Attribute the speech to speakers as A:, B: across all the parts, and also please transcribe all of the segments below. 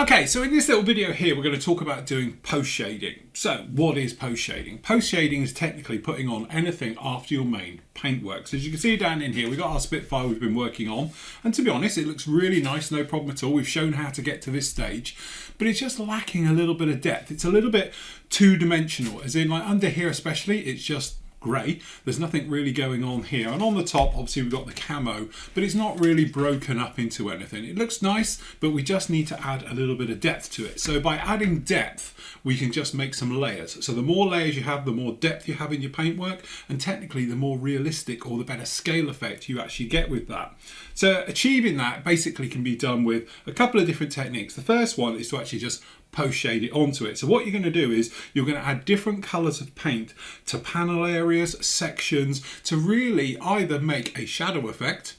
A: Okay, so in this little video here, we're going to talk about doing post shading. So what is post shading? Post shading is technically putting on anything after your main paintwork. So as you can see down in here, we've got our Spitfire we've been working on. And to be honest, it looks really nice, no problem at all. We've shown how to get to this stage, but it's just lacking a little bit of depth. It's a little bit two-dimensional, as in like under here especially, it's just grey. There's nothing really going on here, and on the top obviously we've got the camo, but it's not really broken up into anything. It looks nice, but we just need to add a little bit of depth to it. So by adding depth, we can just make some layers. So the more layers you have, the more depth you have in your paintwork, and technically the more realistic or the better scale effect you actually get with that. So achieving that basically can be done with a couple of different techniques. The first one is to actually just post shade it onto it. So what you're going to do is you're going to add different colors of paint to panel areas, sections, to really either make a shadow effect,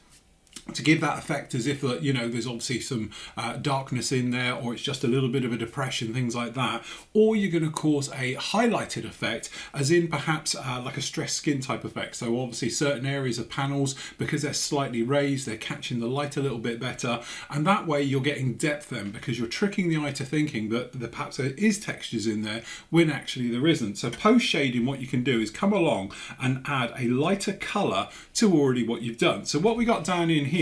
A: to give that effect as if, you know, there's obviously some darkness in there, or it's just a little bit of a depression, things like that. Or you're going to cause a highlighted effect, as in perhaps like a stressed skin type effect. So obviously certain areas of panels, because they're slightly raised, they're catching the light a little bit better, and that way you're getting depth then, because you're tricking the eye to thinking that perhaps there is textures in there when actually there isn't. So post shading, what you can do is come along and add a lighter color to already what you've done. So what we got down in here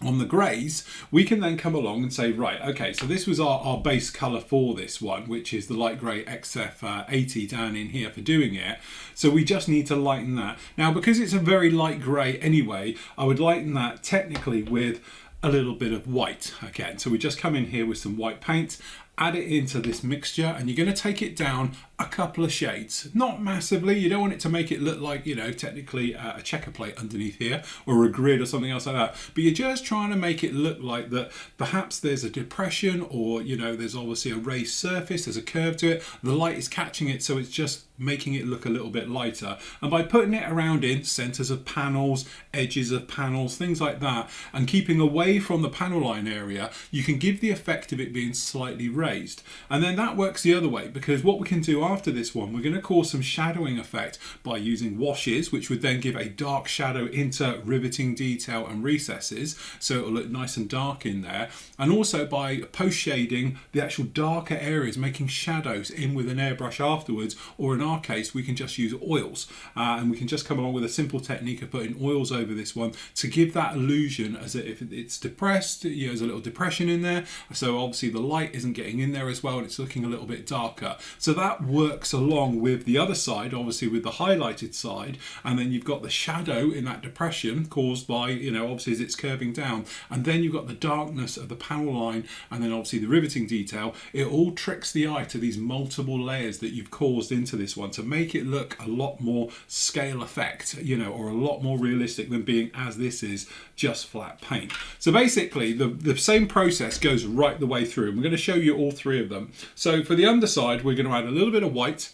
A: on the greys, we can then come along and say, right, okay, so this was our base color for this one, which is the light gray XF80 down in here for doing it. So we just need to lighten that. Now, because it's a very light gray anyway, I would lighten that technically with a little bit of white again. So we just come in here with some white paint, add it into this mixture, and you're going to take it down a couple of shades, not massively. You don't want it to make it look like, you know, technically a checker plate underneath here or a grid or something else like that, but you're just trying to make it look like that perhaps there's a depression, or, you know, there's obviously a raised surface, there's a curve to it, the light is catching it, so it's just making it look a little bit lighter. And by putting it around in centers of panels, edges of panels, things like that, and keeping away from the panel line area, you can give the effect of it being slightly raised. And then that works the other way, because what we can do after this one, we're going to cause some shadowing effect by using washes, which would then give a dark shadow into riveting detail and recesses, so it'll look nice and dark in there. And also by post shading the actual darker areas, making shadows in with an airbrush afterwards, or in our case we can just use oils, and we can just come along with a simple technique of putting oils over this one to give that illusion as if it's depressed, you know, there's a little depression in there, so obviously the light isn't getting in there as well, and it's looking a little bit darker. So that works along with the other side, obviously with the highlighted side, and then you've got the shadow in that depression caused by, you know, obviously as it's curving down, and then you've got the darkness of the panel line, and then obviously the riveting detail. It all tricks the eye to these multiple layers that you've caused into this one to make it look a lot more scale effect, you know, or a lot more realistic than being as this is just flat paint. So basically the same process goes right the way through, and we're going to show you all three of them. So for the underside, we're going to add a little bit of white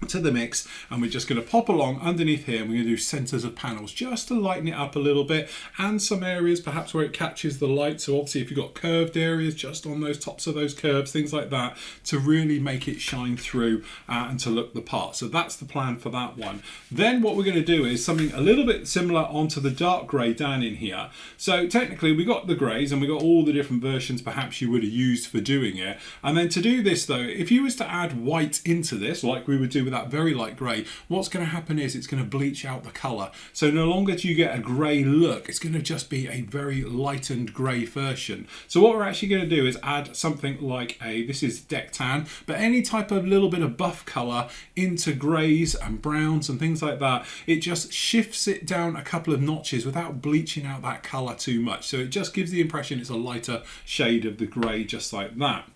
A: to the mix, and we're just going to pop along underneath here, and we're going to do centers of panels just to lighten it up a little bit, and some areas perhaps where it catches the light. So obviously if you've got curved areas, just on those tops of those curves, things like that, to really make it shine through and to look the part. So that's the plan for that one. Then what we're going to do is something a little bit similar onto the dark grey down in here. So technically we got the greys, and we got all the different versions perhaps you would have used for doing it. And then to do this though, if you was to add white into this like we would do with that very light grey, what's going to happen is it's going to bleach out the colour. So no longer do you get a grey look, it's going to just be a very lightened grey version. So what we're actually going to do is add something like this is deck tan, but any type of little bit of buff colour into greys and browns and things like that. It just shifts it down a couple of notches without bleaching out that colour too much. So it just gives the impression it's a lighter shade of the grey, just like that.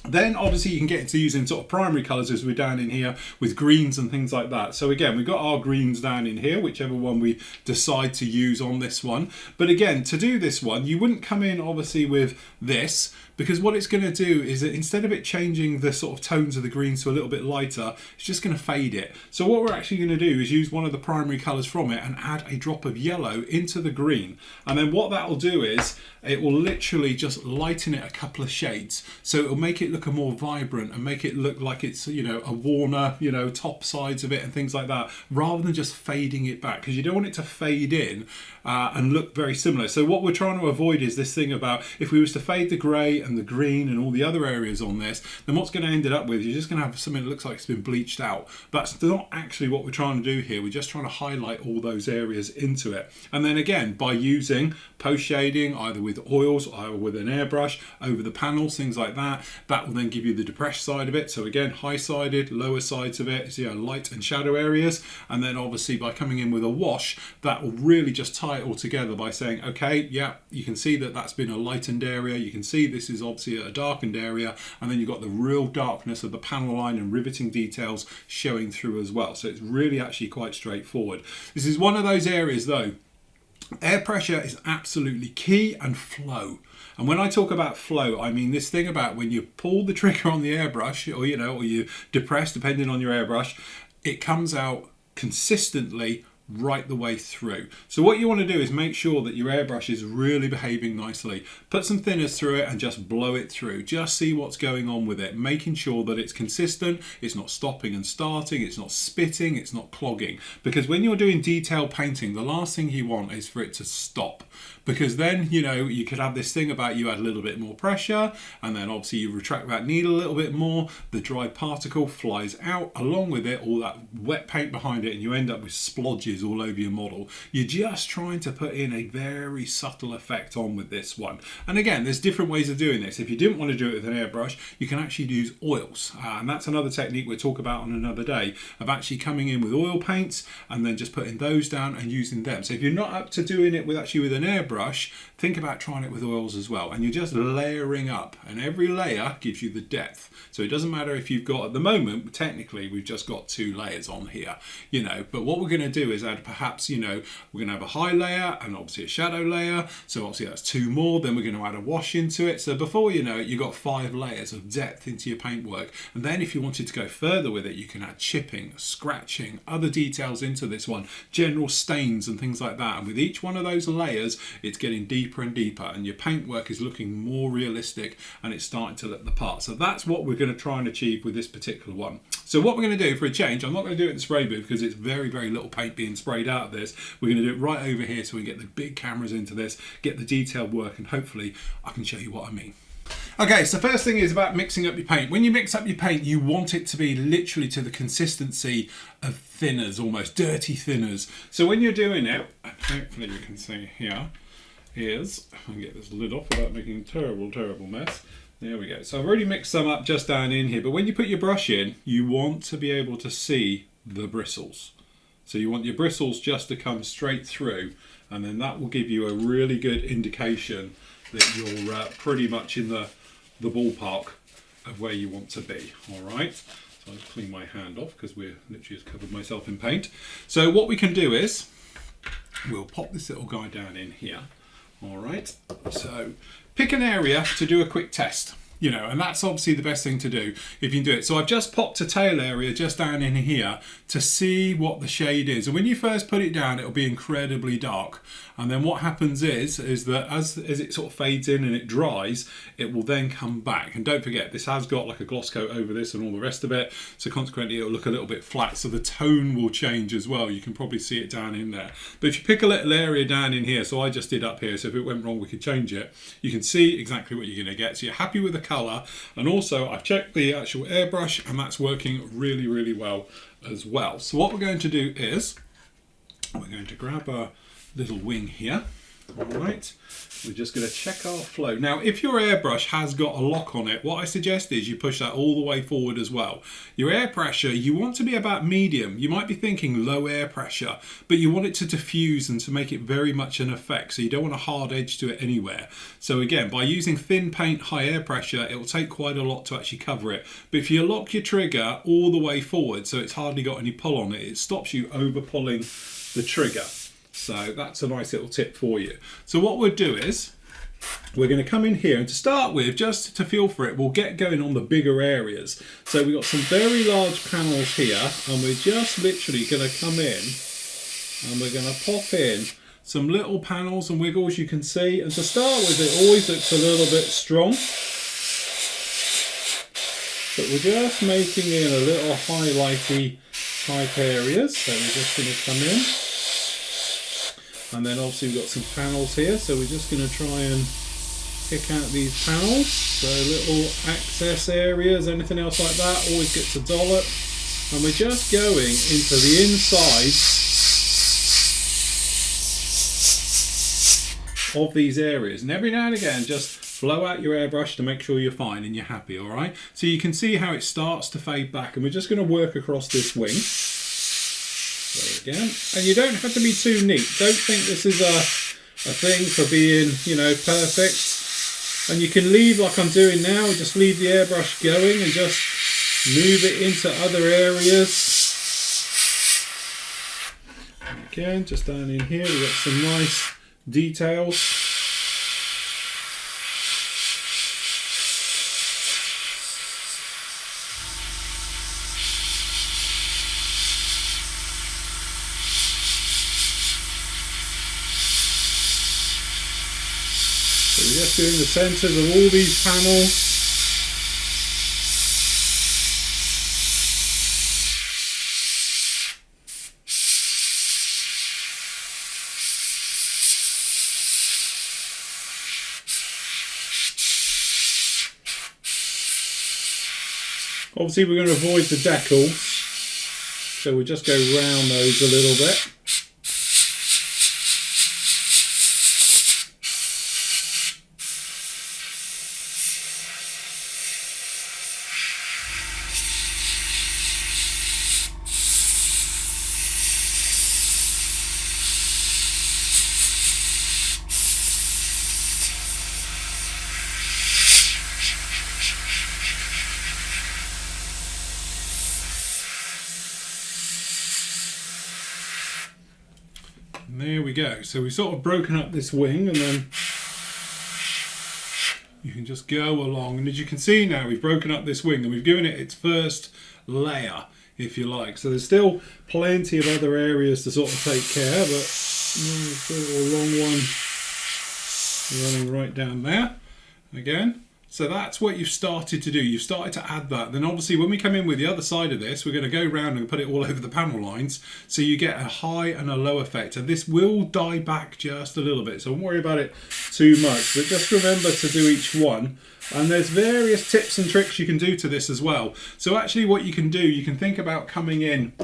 A: Then obviously you can get into using sort of primary colours as we're down in here with greens and things like that. So again, we've got our greens down in here, whichever one we decide to use on this one. But again, to do this one, you wouldn't come in obviously with this, because what it's going to do is that instead of it changing the sort of tones of the greens to a little bit lighter, it's just going to fade it. So what we're actually going to do is use one of the primary colours from it and add a drop of yellow into the green. And then what that will do is it will literally just lighten it a couple of shades. So it will make it look a more vibrant and make it look like it's, you know, a Warner, you know, top sides of it and things like that, rather than just fading it back, because you don't want it to fade in and look very similar. So what we're trying to avoid is this thing about if we was to fade the grey and the green and all the other areas on this, then what's going to end it up with, you're just going to have something that looks like it's been bleached out. That's not actually what we're trying to do here. We're just trying to highlight all those areas into it. And then again, by using post shading, either with oils or with an airbrush over the panels, things like that, that will then give you the depressed side of it. So again, high sided, lower sides of it, so light and shadow areas. And then obviously by coming in with a wash, that will really just tie it all together by saying, okay, yeah, you can see that that's been a lightened area. You can see this is obviously a darkened area. And then you've got the real darkness of the panel line and riveting details showing through as well. So it's really actually quite straightforward. This is one of those areas though, air pressure is absolutely key, and flow. And when I talk about flow, I mean this thing about when you pull the trigger on the airbrush, or or you depress, depending on your airbrush, it comes out consistently right the way through. So what you want to do is make sure that your airbrush is really behaving nicely. Put some thinners through it and just blow it through. Just see what's going on with it, making sure that it's consistent, it's not stopping and starting, it's not spitting, it's not clogging. Because when you're doing detail painting, the last thing you want is for it to stop. Because then, you could have this thing about you add a little bit more pressure, and then obviously you retract that needle a little bit more, the dry particle flies out, along with it, all that wet paint behind it, and you end up with splodges all over your model. You're just trying to put in a very subtle effect on with this one. And again, there's different ways of doing this. If you didn't want to do it with an airbrush, you can actually use oils. And that's another technique we'll talk about on another day, of actually coming in with oil paints and then just putting those down and using them. So if you're not up to doing it with an airbrush, think about trying it with oils as well. And you're just layering up, and every layer gives you the depth. So it doesn't matter if you've got, at the moment, technically we've just got 2 layers on here, but what we're going to do is add perhaps, we're going to have a high layer and obviously a shadow layer. So obviously that's 2 more. Then we're going to add a wash into it. So before you know it, you've got 5 layers of depth into your paintwork. And then if you wanted to go further with it, you can add chipping, scratching, other details into this one, general stains and things like that. And with each one of those layers, it's getting deeper and deeper, and your paintwork is looking more realistic, and it's starting to look the part. So that's what we're going to try and achieve with this particular one. So what we're going to do for a change, I'm not going to do it in spray booth because it's very, very little paint being sprayed out of this. We're going to do it right over here so we can get the big cameras into this, get the detailed work, and hopefully I can show you what I mean. Okay, so first thing is about mixing up your paint. When you mix up your paint, you want it to be literally to the consistency of thinners, almost dirty thinners. So when you're doing it, hopefully you can see here, I'll get this lid off without making a terrible, terrible mess. There we go. So I've already mixed some up just down in here, but when you put your brush in, you want to be able to see the bristles. So you want your bristles just to come straight through, and then that will give you a really good indication that you're pretty much in the ballpark of where you want to be. All right. So I'll clean my hand off because we're literally just covered myself in paint. So what we can do is we'll pop this little guy down in here. All right, so pick an area to do a quick test, and that's obviously the best thing to do if you can do it. So I've just popped a tail area just down in here to see what the shade is. And when you first put it down, it'll be incredibly dark. And then what happens is that as it sort of fades in and it dries, it will then come back. And don't forget, this has got like a gloss coat over this and all the rest of it. So consequently, it'll look a little bit flat. So the tone will change as well. You can probably see it down in there. But if you pick a little area down in here, so I just did up here. So if it went wrong, we could change it. You can see exactly what you're going to get. So you're happy with the colour. And also I've checked the actual airbrush, and that's working really, really well as well. So what we're going to do is we're going to grab a little wing here. All right, we're just going to check our flow. Now, if your airbrush has got a lock on it, what I suggest is you push that all the way forward as well. Your air pressure, you want to be about medium. You might be thinking low air pressure, but you want it to diffuse and to make it very much an effect. So you don't want a hard edge to it anywhere. So again, by using thin paint, high air pressure, it will take quite a lot to actually cover it. But if you lock your trigger all the way forward, so it's hardly got any pull on it, it stops you over pulling the trigger. So that's a nice little tip for you. So what we'll do is we're going to come in here, and to start with, just to feel for it, we'll get going on the bigger areas. So we've got some very large panels here, and we're just literally going to come in and we're going to pop in some little panels and wiggles, you can see. And to start with, it always looks a little bit strong, but we're just making in a little highlighty type areas. So we're just going to come in. And then obviously we've got some panels here, so we're just going to try and pick out these panels. So little access areas, anything else like that, always gets a dollop. And we're just going into the insides of these areas, and every now and again just blow out your airbrush to make sure you're fine and you're happy. All right, so you can see how it starts to fade back, and we're just going to work across this wing. There again, and you don't have to be too neat. Don't think this is a thing for being, you know, perfect. And you can leave, like I'm doing now, just leave the airbrush going and just move it into other areas. And again, just down in here we've got some nice details. So we're just doing the centres of all these panels. Obviously we're going to avoid the decals, so we'll just go round those a little bit. And there we go. So we've sort of broken up this wing, and then you can just go along. And as you can see now, we've broken up this wing and we've given it its first layer, if you like. So there's still plenty of other areas to sort of take care, but a long one running right down there again. So that's what you've started to do. You've started to add that. Then obviously when we come in with the other side of this, we're going to go around and put it all over the panel lines. So you get a high and a low effect. And this will die back just a little bit. So don't worry about it too much. But just remember to do each one. And there's various tips and tricks you can do to this as well. So actually what you can do, you can think about coming in,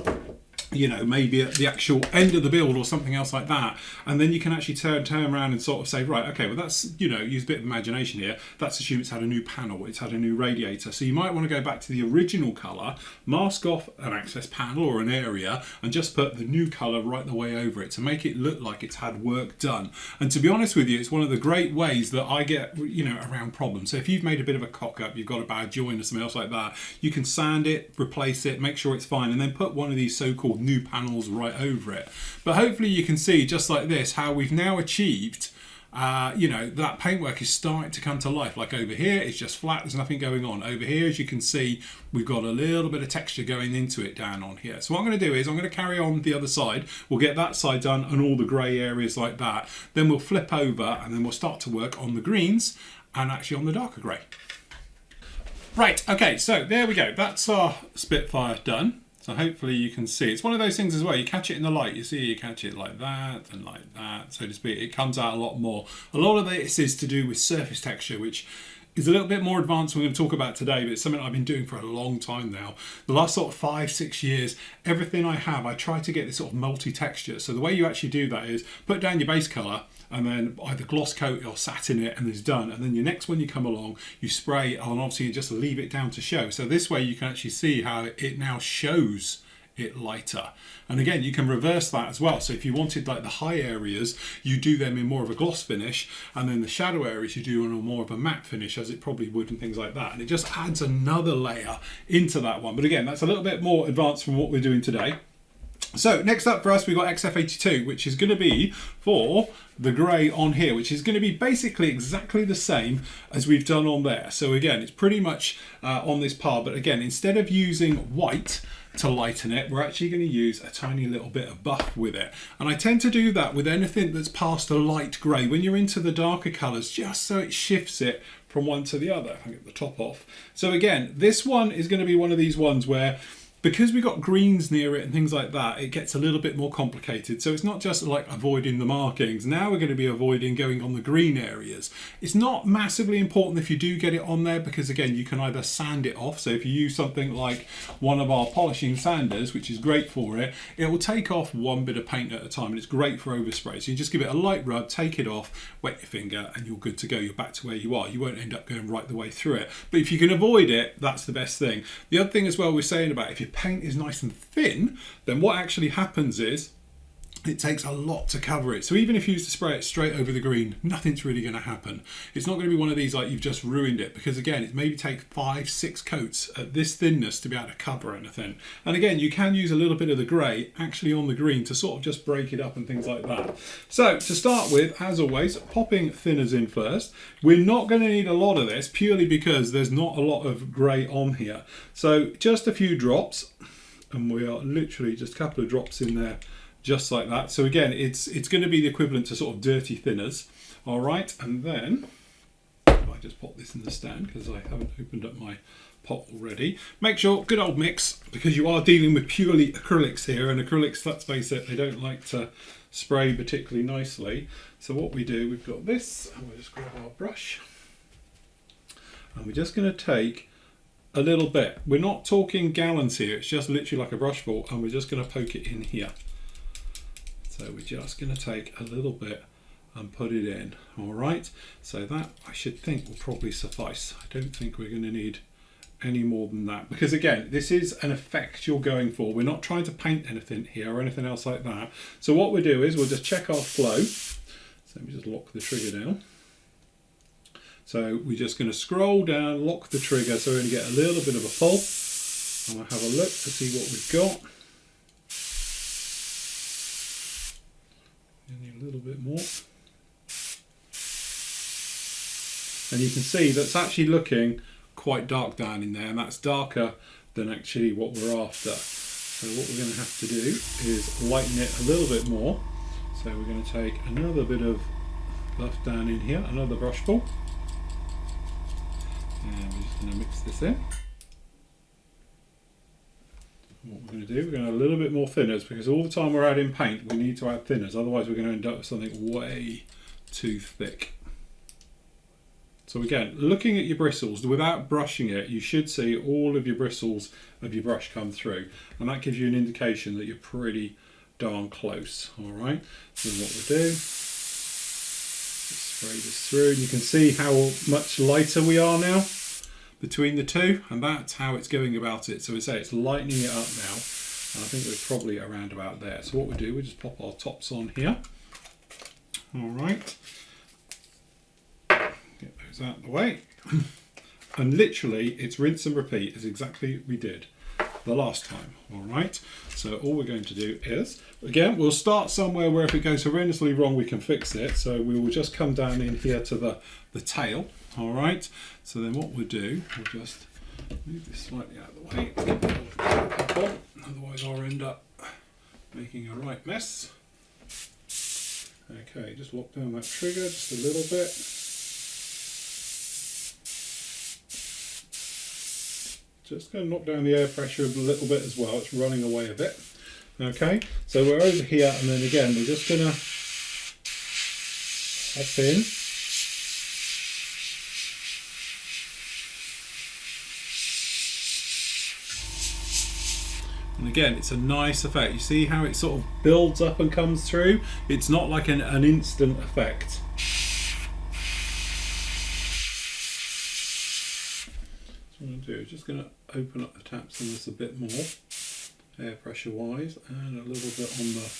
A: you know, maybe at the actual end of the build or something else like that, and then you can actually turn around and sort of say, right, okay, well that's, you know, use a bit of imagination here, that's assume it's had a new panel, it's had a new radiator, so you might want to go back to the original colour, mask off an access panel or an area, and just put the new colour right the way over it to make it look like it's had work done. And to be honest with you, it's one of the great ways that I get, you know, around problems. So if you've made a bit of a cock up, you've got a bad joint or something else like that, you can sand it, replace it, make sure it's fine, and then put one of these so-called new panels right over it. But hopefully you can see, just like this, how we've now achieved you know, that paintwork is starting to come to life. Like over here it's just flat, there's nothing going on. Over here, as you can see, we've got a little bit of texture going into it down on here. So what I'm going to do is I'm going to carry on the other side. We'll get that side done and all the grey areas like that. Then we'll flip over and then we'll start to work on the greens and actually on the darker grey. Right, okay, so there we go. That's our Spitfire done. So hopefully you can see. It's one of those things as well, you catch it in the light, you see, you catch it like that, so to speak. It comes out a lot more. A lot of this is to do with surface texture, which is a little bit more advanced we're going to talk about today, but it's something I've been doing for a long time now. The last sort of 5-6 years, everything I have, I try to get this sort of multi-texture. So the way you actually do that is put down your base colour, and then either gloss coat or satin it, and it's done. And then your next one you come along, you spray, and obviously you just leave it down to show. So this way you can actually see how it now shows it lighter. And again, you can reverse that as well. So if you wanted like the high areas, you do them in more of a gloss finish, and then the shadow areas you do on a more of a matte finish, as it probably would, and things like that. And it just adds another layer into that one. But again, that's a little bit more advanced from what we're doing today. So next up for us, we've got XF82, which is going to be for the grey on here, which is going to be basically exactly the same as we've done on there. So again, it's pretty much on this par, but again, instead of using white to lighten it, we're actually going to use a tiny little bit of buff with it. And I tend to do that with anything that's past a light grey, when you're into the darker colours, just so it shifts it from one to the other. If I get the top off. So again, this one is going to be one of these ones where because we've got greens near it and things like that, it gets a little bit more complicated. So it's not just like avoiding the markings. Now we're going to be avoiding going on the green areas. It's not massively important if you do get it on there, because again, you can either sand it off. So if you use something like one of our polishing sanders, which is great for it, it will take off one bit of paint at a time, and it's great for overspray. So you just give it a light rub, take it off, wet your finger, and you're good to go. You're back to where you are. You won't end up going right the way through it. But if you can avoid it, that's the best thing. The other thing as well we're saying about, if your paint is nice and thin, then what actually happens is it takes a lot to cover it. So even if you use to spray it straight over the green, nothing's really going to happen. It's not going to be one of these like you've just ruined it, because again, it maybe take 5-6 coats at this thinness to be able to cover anything. And again, you can use a little bit of the grey actually on the green to sort of just break it up and things like that. So to start with, as always, popping thinners in first. We're not going to need a lot of this purely because there's not a lot of grey on here. So just a few drops, and we are literally just a couple of drops in there, just like that. So again, it's going to be the equivalent to sort of dirty thinners. All right, and then if I just pop this in the stand because I haven't opened up my pot already. Make sure, good old mix, because you are dealing with purely acrylics here, and acrylics, let's face it, they don't like to spray particularly nicely. So what we do, we've got this, and we'll just grab our brush, and we're just going to take a little bit. We're not talking gallons here, it's just literally like a brush full, and we're just going to poke it in here. So we're just going to take a little bit and put it in. All right, so that I should think will probably suffice. I don't think we're going to need any more than that, because again, this is an effect you're going for. We're not trying to paint anything here or anything else like that. So what we'll do is we'll just check our flow. So let me just lock the trigger down. So we're just going to scroll down, lock the trigger, so we're going to get a little bit of a pull, and we'll have a look to see what we've got. A little bit more, and you can see that's actually looking quite dark down in there, and that's darker than actually what we're after. So what we're going to have to do is lighten it a little bit more. So we're going to take another bit of buff down in here, another brushful, and we're just going to mix this in. What we're going to do, we're going to add a little bit more thinners, because all the time we're adding paint we need to add thinners, otherwise we're going to end up with something way too thick. So again, looking at your bristles, without brushing it, you should see all of your bristles of your brush come through, and that gives you an indication that you're pretty darn close. Alright, so what we'll do, just spray this through, and you can see how much lighter we are now between the two, and that's how it's going about it. So we say it's lightening it up now, and I think we're probably around about there. So what we do, we just pop our tops on here. All right, get those out of the way, and literally it's rinse and repeat as exactly we did the last time. All right, so all we're going to do is, again, we'll start somewhere where if it goes horrendously wrong we can fix it. So we will just come down in here to the tail. All right, so then what we'll do, we'll just move this slightly out of the way to get the cap on, otherwise I'll end up making a right mess. Okay, just lock down that trigger just a little bit. Just going to knock down the air pressure a little bit as well, it's running away a bit. Okay, so we're over here, and then again we're just going to hop in. And again, it's a nice effect. You see how it sort of builds up and comes through? It's not like an instant effect. So what I'm going to do is just going to open up the taps on this a bit more, air pressure wise, and a little bit on the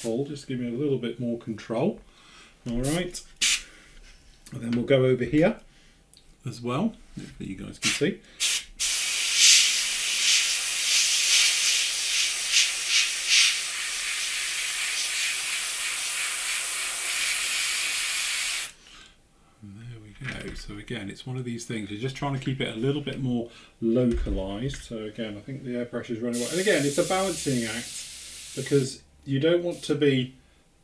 A: pull, just to give me a little bit more control. All right. And then we'll go over here as well, hopefully you guys can see. So again, it's one of these things, you're just trying to keep it a little bit more localized. So again, I think the air pressure is running away. And again, it's a balancing act, because you don't want to be,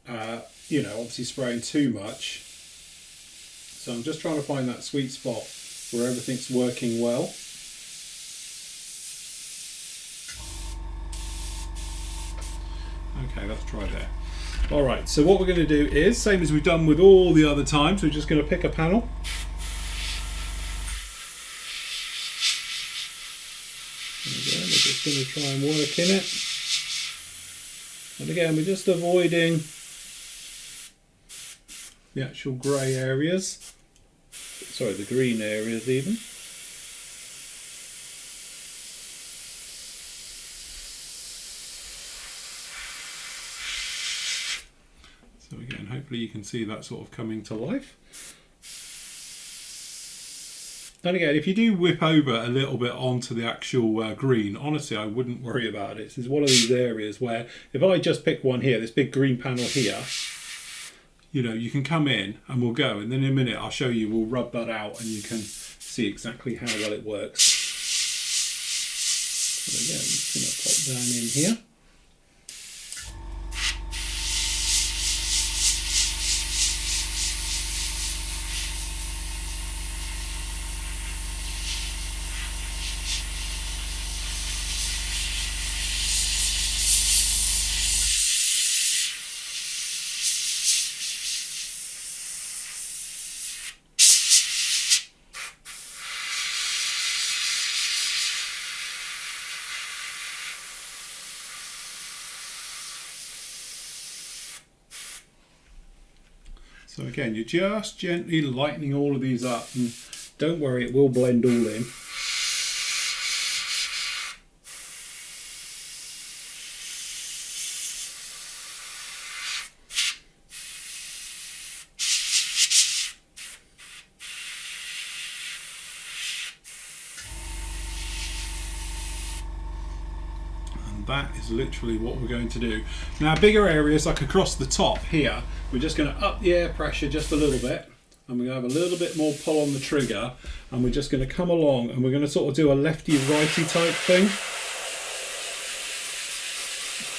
A: obviously spraying too much. So I'm just trying to find that sweet spot where everything's working well. Okay, let's try there. All right, so what we're going to do is, same as we've done with all the other times, we're just going to pick a panel. Again, we're just going to try and work in it. And again, we're just avoiding the actual grey areas. Sorry, the green areas even. So again, hopefully you can see that sort of coming to life. And again, if you do whip over a little bit onto the actual green, honestly, I wouldn't worry about it. This is one of these areas where if I just pick one here, this big green panel here, you know, you can come in and we'll go. And then in a minute, I'll show you, we'll rub that out and you can see exactly how well it works. So again, I'm just going to pop down in here. So again, you're just gently lightening all of these up, and don't worry, it will blend all in. That is literally what we're going to do. Now bigger areas like across the top here, we're just going to up the air pressure just a little bit, and we're going to have a little bit more pull on the trigger, and we're just going to come along and we're going to sort of do a lefty righty type thing.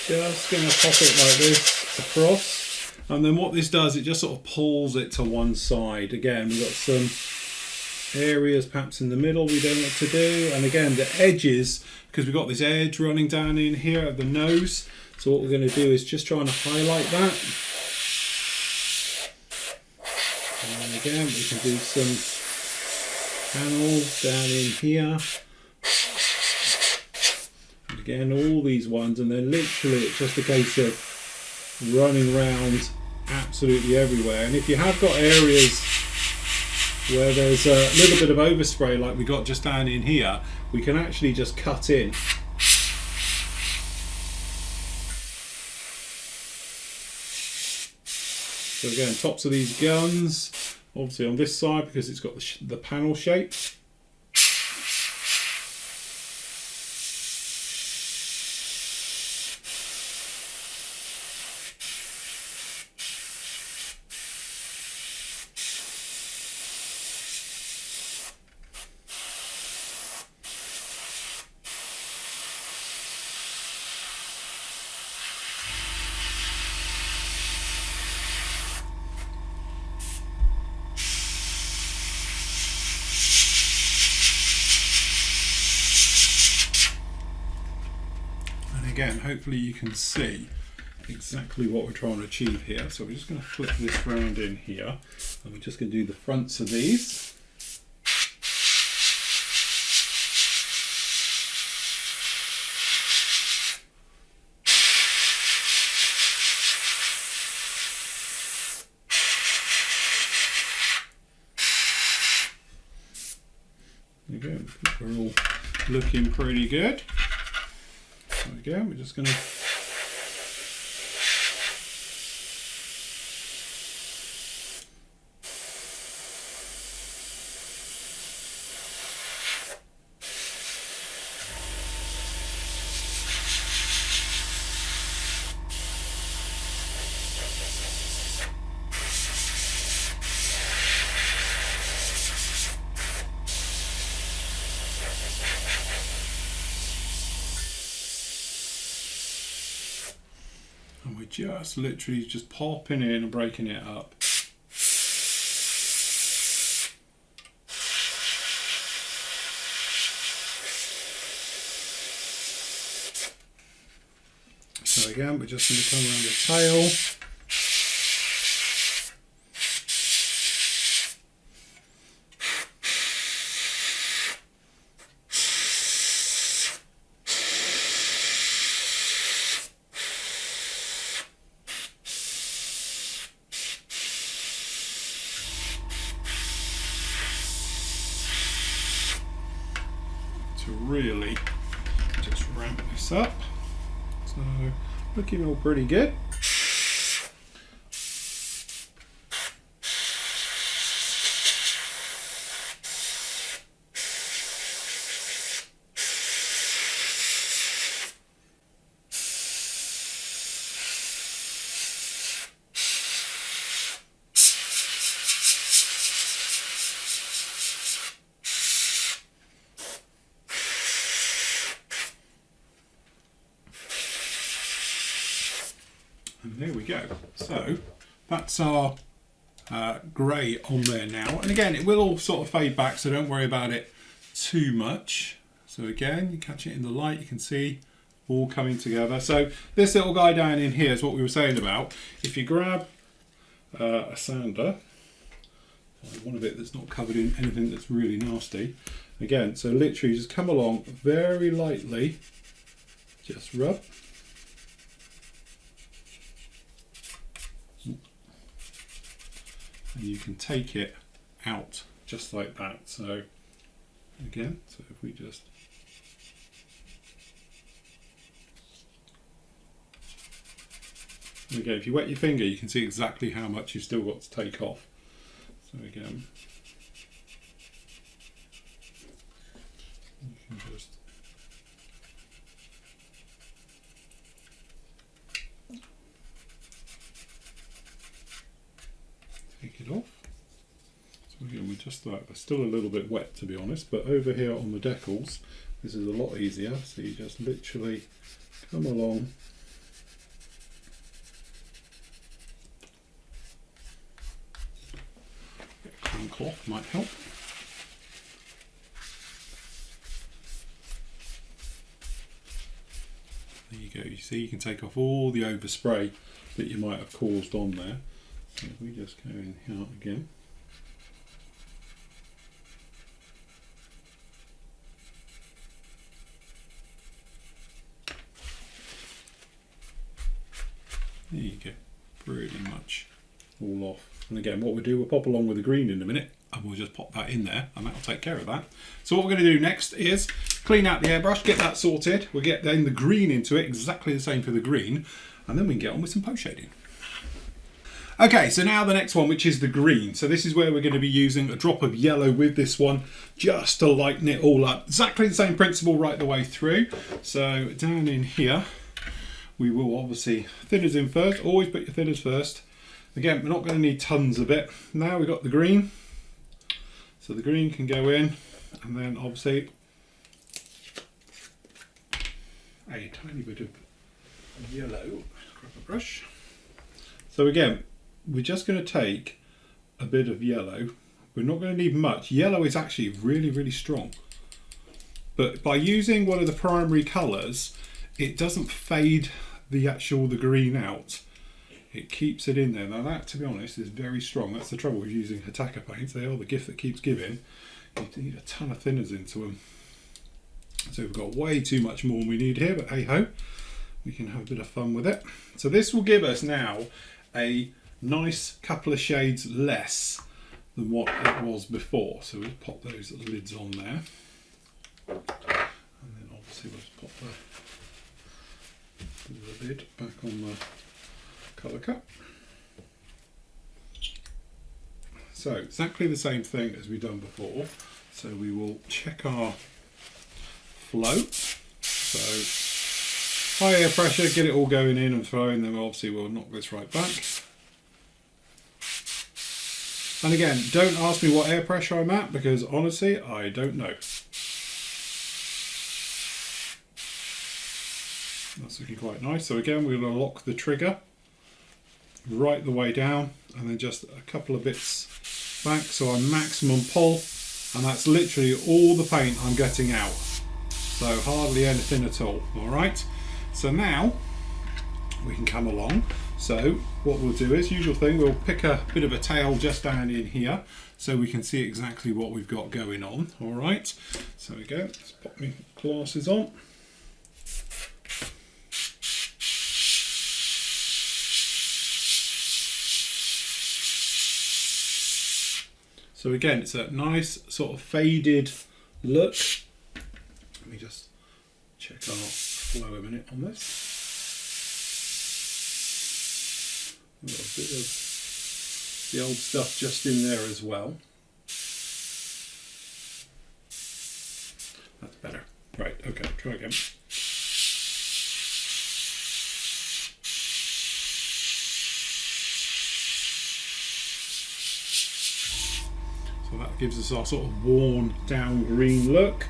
A: Just going to pop it like this across, and then what this does, it just sort of pulls it to one side. Again, we've got some areas perhaps in the middle we don't want to do, and again the edges, because we've got this edge running down in here at the nose, so what we're going to do is just trying to highlight that. And again, we can do some panels down in here, and again all these ones, and then literally it's just a case of running around absolutely everywhere. And if you have got areas where there's a little bit of overspray like we got just down in here, we can actually just cut in. So again, tops of these guns, obviously on this side because it's got the panel shape. Again, hopefully you can see exactly what we're trying to achieve here. So we're just going to flip this round in here, and we're just going to do the fronts of these. Again, we're all looking pretty good. Again, we're just going to and we're just literally just popping in and breaking it up. So So again, we're just going to come around the tail. To really just ramp this up. So looking all pretty good. And there we go. So that's our grey on there now. And again, it will all sort of fade back, so don't worry about it too much. So again, you catch it in the light, you can see all coming together. So this little guy down in here is what we were saying about. If you grab a sander, one of it that's not covered in anything that's really nasty, again, so literally just come along very lightly, just rub. And you can take it out just like that. So again, so if we just again, if you wet your finger, you can see exactly how much you've still got to take off. So again, you can just take it off. So again, we just like, they're still a little bit wet to be honest, but over here on the decals, this is a lot easier. So you just literally come along. A clean cloth might help. There you go. You see, you can take off all the overspray that you might have caused on there. So if we just go in here again. There you go, pretty much all off. And again, what we'll do, we'll pop along with the green in a minute, and we'll just pop that in there, and that'll take care of that. So what we're going to do next is clean out the airbrush, get that sorted. We'll get then the green into it, exactly the same for the green, and then we can get on with some post shading. Okay, so now the next one, which is the green. So this is where we're going to be using a drop of yellow with this one, just to lighten it all up. Exactly the same principle right the way through. So down in here, we will obviously thinners in first. Always put your thinners first. Again, we're not going to need tons of it. Now we've got the green. So the green can go in, and then obviously a tiny bit of yellow. Grab a brush. So again, we're just going to take a bit of yellow. We're not going to need much. Yellow is actually really, really strong. But by using one of the primary colours, it doesn't fade the green out. It keeps it in there. Now that, to be honest, is very strong. That's the trouble with using Hataka paints. They are the gift that keeps giving. You need a ton of thinners into them. So we've got way too much more than we need here, but hey ho, we can have a bit of fun with it. So this will give us now a nice couple of shades less than what it was before. So we'll pop those lids on there. And then obviously we'll just pop the lid back on the colour cup. So exactly the same thing as we've done before. So we will check our flow. So high air pressure, get it all going in and throwing, then obviously we'll knock this right back. And again, don't ask me what air pressure I'm at, because honestly, I don't know. That's looking quite nice. So again, we're going to lock the trigger right the way down, and then just a couple of bits back, so I'm maximum pull, and that's literally all the paint I'm getting out. So hardly anything at all. All right. So now we can come along. So what we'll do is, usual thing, we'll pick a bit of a tail just down in here so we can see exactly what we've got going on. All right, so we go. Let's pop my glasses on. So again, it's a nice sort of faded look. Let me just check our flow a minute on this. We've got a bit of the old stuff just in there as well. That's better. Right, okay, try again. So that gives us our sort of worn down green look.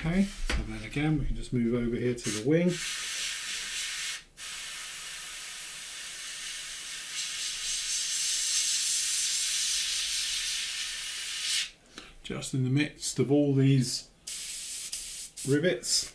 A: Okay, so then again we can just move over here to the wing. Just in the midst of all these rivets.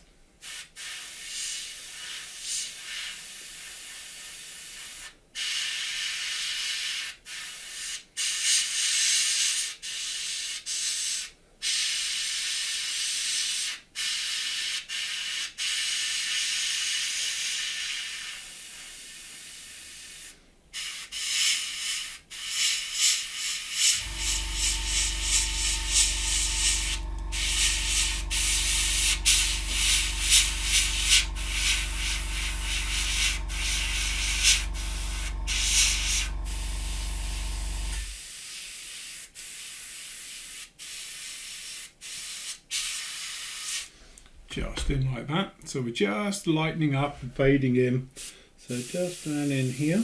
A: Just in like that. So we're just lightening up and fading in. So just down in here.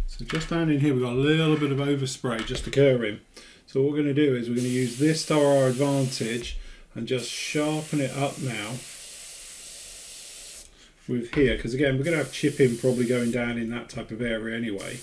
A: So just down in here we've got a little bit of overspray just occurring. So what we're going to do is we're going to use this to our advantage and just sharpen it up now with here, because again we're going to have chipping probably going down in that type of area anyway.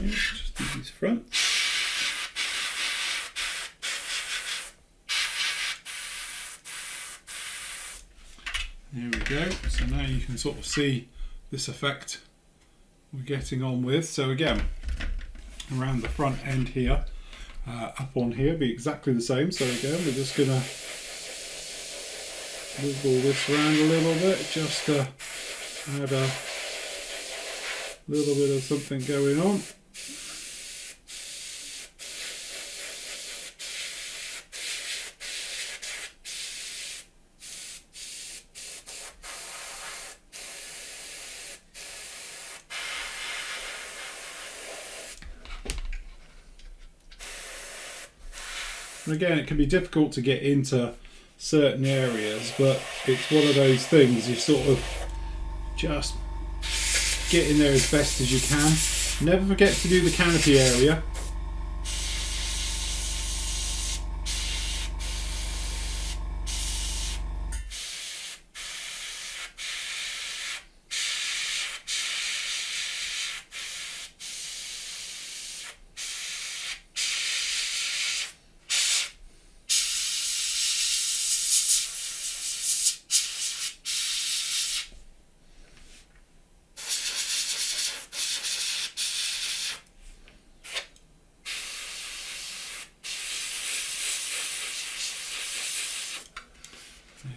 A: Just do these front. There we go. So now you can sort of see this effect we're getting on with. So again, around the front end here, up on here, be exactly the same. So again, we're just gonna wiggle this around a little bit just to add a little bit of something going on. And again, it can be difficult to get into certain areas, but it's one of those things you sort of just get in there as best as you can. Never forget to do the canopy area.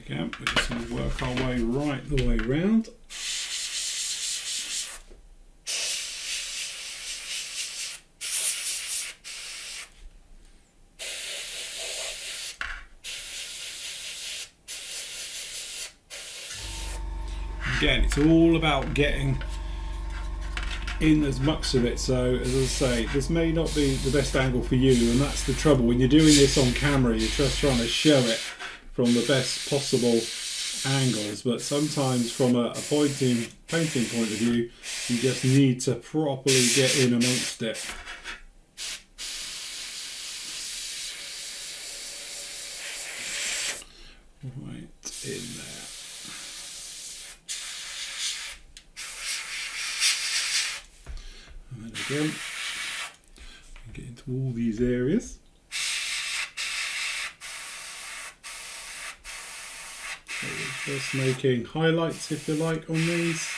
A: Again, we're just going to work our way right the way round. Again, it's all about getting in as much of it. So as I say, this may not be the best angle for you, and that's the trouble when you're doing this on camera. You're just trying to show it from the best possible angles, but sometimes from a painting point of view, you just need to properly get in amongst it. Right in there. And then again, get into all these areas. So we're just making highlights, if you like, on these.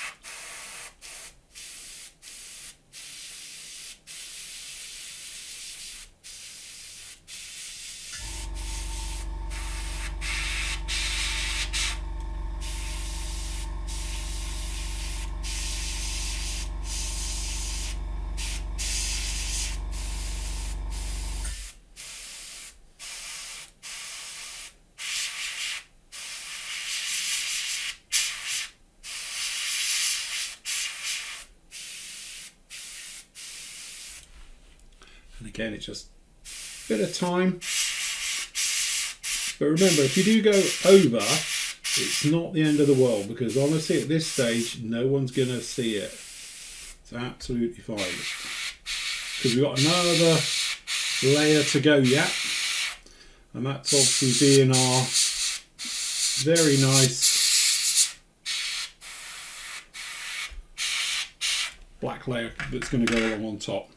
A: And again, it's just a bit of time. But remember, if you do go over, it's not the end of the world, because honestly, at this stage, no one's going to see it. It's absolutely fine. Because we've got another layer to go yet. And that's obviously being our very nice black layer that's going to go along on top.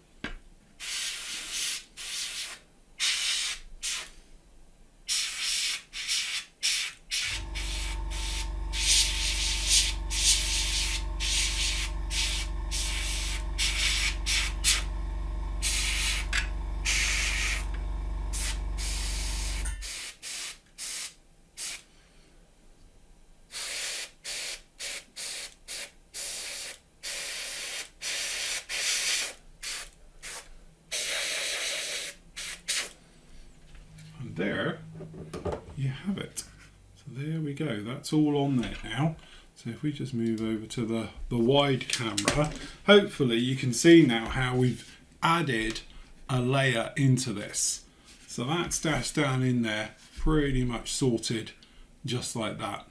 A: There you have it. So there we go, that's all on there now. So if we just move over to the wide camera, hopefully you can see now how we've added a layer into this. So that's dashed down in there, pretty much sorted just like that.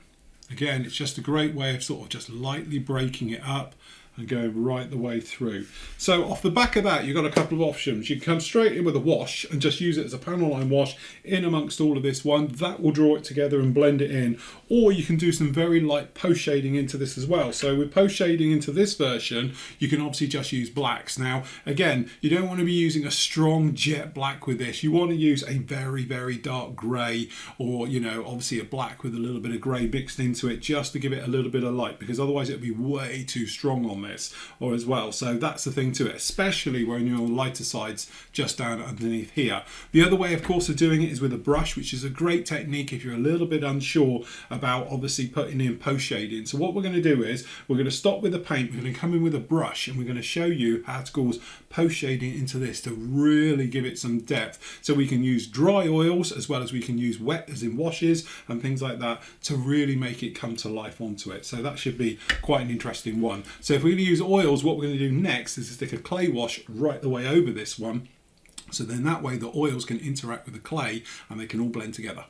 A: Again, it's just a great way of sort of just lightly breaking it up and going right the way through. So off the back of that, you've got a couple of options. You can come straight in with a wash and just use it as a panel line wash in amongst all of this one. That will draw it together and blend it in. Or you can do some very light post shading into this as well. So with post shading into this version, you can obviously just use blacks. Now, again, you don't want to be using a strong jet black with this. You want to use a very, very dark grey, or, you know, obviously a black with a little bit of grey mixed into it, just to give it a little bit of light, because otherwise it'll be way too strong on this or as well. So that's the thing to it, especially when you're on lighter sides just down underneath here. The other way, of course, of doing it is with a brush, which is a great technique if you're a little bit unsure about obviously putting in post shading. So what we're going to do is we're going to stop with the paint, we're going to come in with a brush, and we're going to show you how to cause post shading into this to really give it some depth. So we can use dry oils as well as we can use wet, as in washes and things like that, to really make it come to life onto it. So that should be quite an interesting one. So if we use oils, what we're going to do next is to stick a clay wash right the way over this one, so then that way the oils can interact with the clay and they can all blend together.